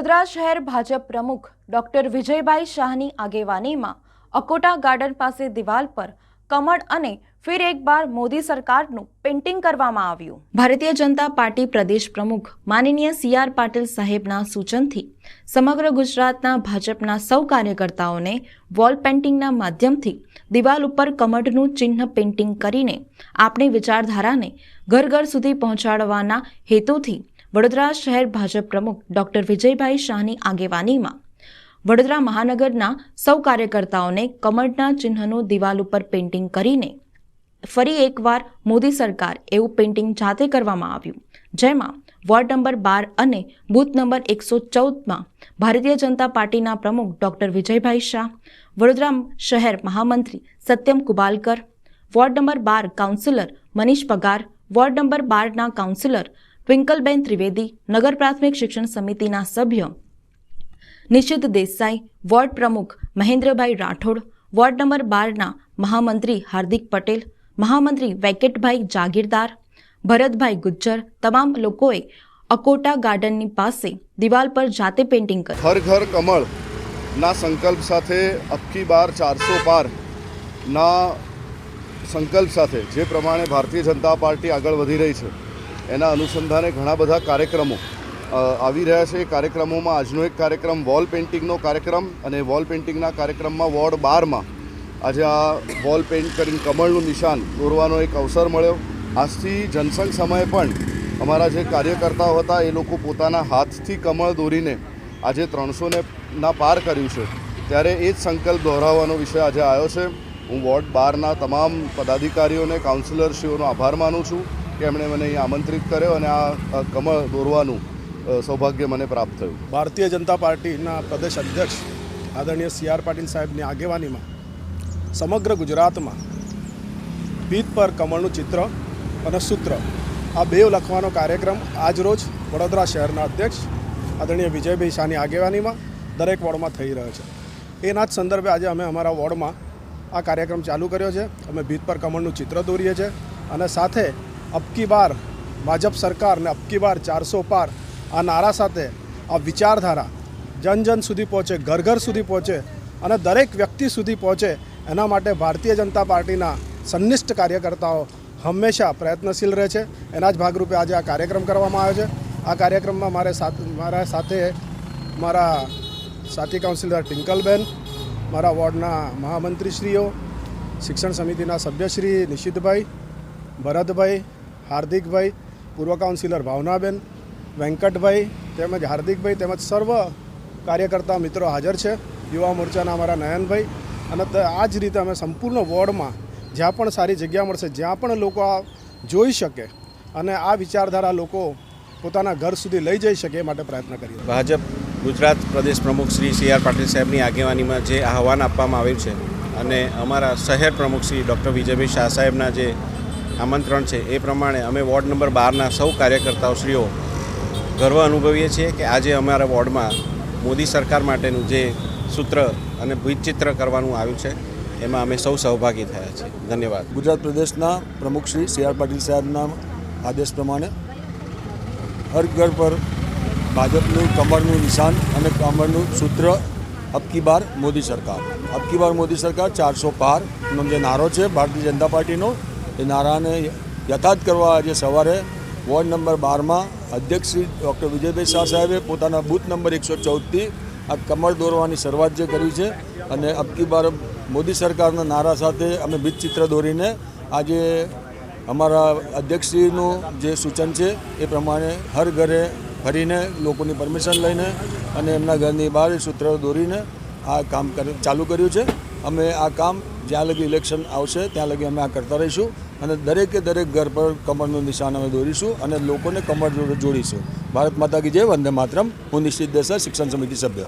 વડોદરા શહેર ભાજપ પ્રમુખ ડોક્ટર વિજયભાઈ શાહની આગેવાનીમાં અકોટા ગાર્ડન પાસે દિવાલ પર કમળ અને ફિર એક બાર મોદી સરકારનું પેઇન્ટિંગ કરવામાં આવ્યું। ભારતીય જનતા પાર્ટી પ્રદેશ પ્રમુખ માનનીય CR પાટીલ સાહેબના સૂચનથી સમગ્ર ગુજરાતના ભાજપના સૌ કાર્યકર્તાઓને વોલ પેઇન્ટિંગના માધ્યમથી દિવાલ ઉપર કમળનું ચિહ્ન પેઇન્ટિંગ કરીને આપણી વિચારધારાને ઘર ઘર સુધી પહોંચાડવાના હેતુથી વડોદરા શહેર ભાજપ પ્રમુખ ડોક્ટર વિજયભાઈ શાહની આગેવાનીમાં વડોદરા મહાનગરના સૌ કાર્યકર્તાઓને કમળના ચિહ્નનું દિવાલ ઉપર પેઇન્ટિંગ કરીને ફરી એકવાર મોદી સરકાર એવું પેઇન્ટિંગ જાતે કરવામાં આવ્યું, જેમાં વોર્ડ નંબર 12 અને બૂથ નંબર 114માં ભારતીય જનતા પાર્ટીના પ્રમુખ ડોક્ટર વિજયભાઈ શાહ, વડોદરા શહેર મહામંત્રી Satyam Kubalkar, ward number 12 councillor Manish Pagar, ward number 12ના કાઉન્સિલર ટ્વિંકલબેન ત્રિવેદી, નગર પ્રાથમિક શિક્ષણ સમિતિના સભ્ય નિશિત દેસાઈ, વોર્ડ પ્રમુખ મહેન્દ્રભાઈ રાઠોડ, વોર્ડ નંબર 12ના મહામંત્રી હાર્દિક પટેલ, મહામંત્રી વેંકટભાઈ જાગીરદાર, ભરતભાઈ ગુજ્જર તમામ લોકોએ અકોટા ગાર્ડનની પાસે દિવાલ પર જાતે પેઇન્ટિંગ કરી હર ઘર કમળ ના સંકલ્પ સાથે અબકી બાર 400 પાર ના સંકલ્પ સાથે જે પ્રમાણે ભારતીય જનતા પાર્ટી આગળ વધી રહી છે એના અનુસંધાને ઘણા બધા કાર્યક્રમો આવી રહ્યા છે। કાર્યક્રમોમાં આજનો એક કાર્યક્રમ વોલ પેઇન્ટિંગનો કાર્યક્રમ અને વોલ પેઇન્ટિંગના કાર્યક્રમમાં વોર્ડ 12માં આજે આ વોલ પેઇન્ટ કરીને કમળનું નિશાન દોરવાનો એક અવસર મળ્યો। આજથી જનસંઘ સમયે પણ અમારા જે કાર્યકર્તાઓ હતા એ લોકો પોતાના હાથથી કમળ દોરીને આજે 300ના પાર કર્યું છે, ત્યારે એ જ સંકલ્પ દોહરાવવાનો વિષય આજે આવ્યો છે। હું વોર્ડ 12ના તમામ પદાધિકારીઓને કાઉન્સિલરશ્રીઓનો આભાર માનું છું કે એમણે મને અહીં આમંત્રિત કર્યો અને આ કમળ દોરવાનું સૌભાગ્ય મને પ્રાપ્ત થયું। ભારતીય જનતા પાર્ટીના પ્રદેશ અધ્યક્ષ આદરણીય CR પાટીલ સાહેબની આગેવાનીમાં સમગ્ર ગુજરાતમાં ભીત પર કમળનું ચિત્ર અને સૂત્ર આ બે લખવાનો કાર્યક્રમ આજરોજ વડોદરા શહેરના અધ્યક્ષ આદરણીય વિજયભાઈ શાહની આગેવાનીમાં દરેક વોર્ડમાં થઈ રહ્યો છે। એના જ સંદર્ભે આજે અમે અમારા વોર્ડમાં આ કાર્યક્રમ ચાલુ કર્યો છે। અમે ભીત પર કમળનું ચિત્ર દોરીએ છીએ અને સાથે અબકી બાર ભાજપ સરકાર ને અબકી બાર 400 પાર આ નારા સાથે આ વિચારધારા જન જન સુધી પહોંચે, ઘર ઘર સુધી પહોંચે અને દરેક વ્યક્તિ સુધી પહોંચે એના માટે ભારતીય જનતા પાર્ટીના સંનિષ્ઠ કાર્યકર્તાઓ હંમેશા પ્રયત્નશીલ રહે છે। એના જ ભાગરૂપે આજે આ કાર્યક્રમ કરવામાં આવ્યો છે। આ કાર્યક્રમમાં મારા સાથે મારા સાથી કાઉન્સિલર ટ્વિંકલબેન, મારા વોર્ડના મહામંત્રીશ્રીઓ, શિક્ષણ સમિતિના સભ્યશ્રી નિશિતભાઈ, ભરતભાઈ, હાર્દિકભાઈ, પૂર્વ કાઉન્સિલર ભાવનાબેન, વેંકટભાઈ તેમજ હાર્દિકભાઈ તેમજ સર્વ કાર્યકર્તા મિત્રો હાજર છે। યુવા મોરચાના અમારા નયનભાઈ અને આ જ રીતે અમે સંપૂર્ણ વોર્ડમાં જ્યાં પણ સારી જગ્યા મળશે, જ્યાં પણ લોકો આ જોઈ શકે અને આ વિચારધારા લોકો પોતાના ઘર સુધી લઈ જઈ શકે એ માટે પ્રયત્ન કરીએ। ભાજપ ગુજરાત પ્રદેશ પ્રમુખ શ્રી CR પાટીલ સાહેબની આગેવાનીમાં જે આહવાન આપવામાં આવ્યું છે અને અમારા શહેર પ્રમુખ શ્રી ડૉક્ટર વિજયભાઈ શાહ સાહેબના જે આમંત્રણ છે એ પ્રમાણે અમે વોર્ડ નંબર 12ના સૌ કાર્યકર્તાઓશ્રીઓ ગર્વ અનુભવીએ છીએ કે આજે અમારા વોર્ડમાં મોદી સરકાર માટેનું જે સૂત્ર અને ભીતચિત્ર કરવાનું આવ્યું છે એમાં અમે સૌ સહભાગી થયા છીએ। ધન્યવાદ। ગુજરાત પ્રદેશના પ્રમુખ શ્રી CR પાટીલ સાહેબના આદેશ પ્રમાણે હર ઘર પર ભાજપનું કમળનું નિશાન અને કમળનું સૂત્ર અબકી બાર મોદી સરકાર, અબકી બાર મોદી સરકાર 400 પારનો જે નારો છે ભારતીય જનતા પાર્ટીનો, એ નારાને યથાર્થ કરવા આજે સવારે વોર્ડ નંબર 12માં અધ્યક્ષ શ્રી ડૉક્ટર વિજયભાઈ શાહ સાહેબે પોતાના બૂથ નંબર 114થી આ કમળ દોરવાની શરૂઆત જે કરી છે અને અબકી બાર મોદી સરકારના નારા સાથે અમે ભીતચિત્ર દોરીને આજે અમારા અધ્યક્ષશ્રીનું જે સૂચન છે એ પ્રમાણે હર ઘરે ફરીને લોકોની પરમિશન લઈને અને એમના ઘરની બહાર સૂત્ર દોરીને આ કામ ચાલુ કર્યું છે। અમે આ કામ જ્યાં લગી ઇલેક્શન આવશે ત્યાં લગી અમે આ કરતા રહીશું અને દરેકે દરેક ઘર પર કમળનું નિશાન અમે દોરીશું અને લોકોને કમળ જોડીશું। ભારત માતા કી જય, વંદે માતરમ। હું નિશ્ચિત દેસાઈ, શિક્ષણ સમિતિ સભ્ય।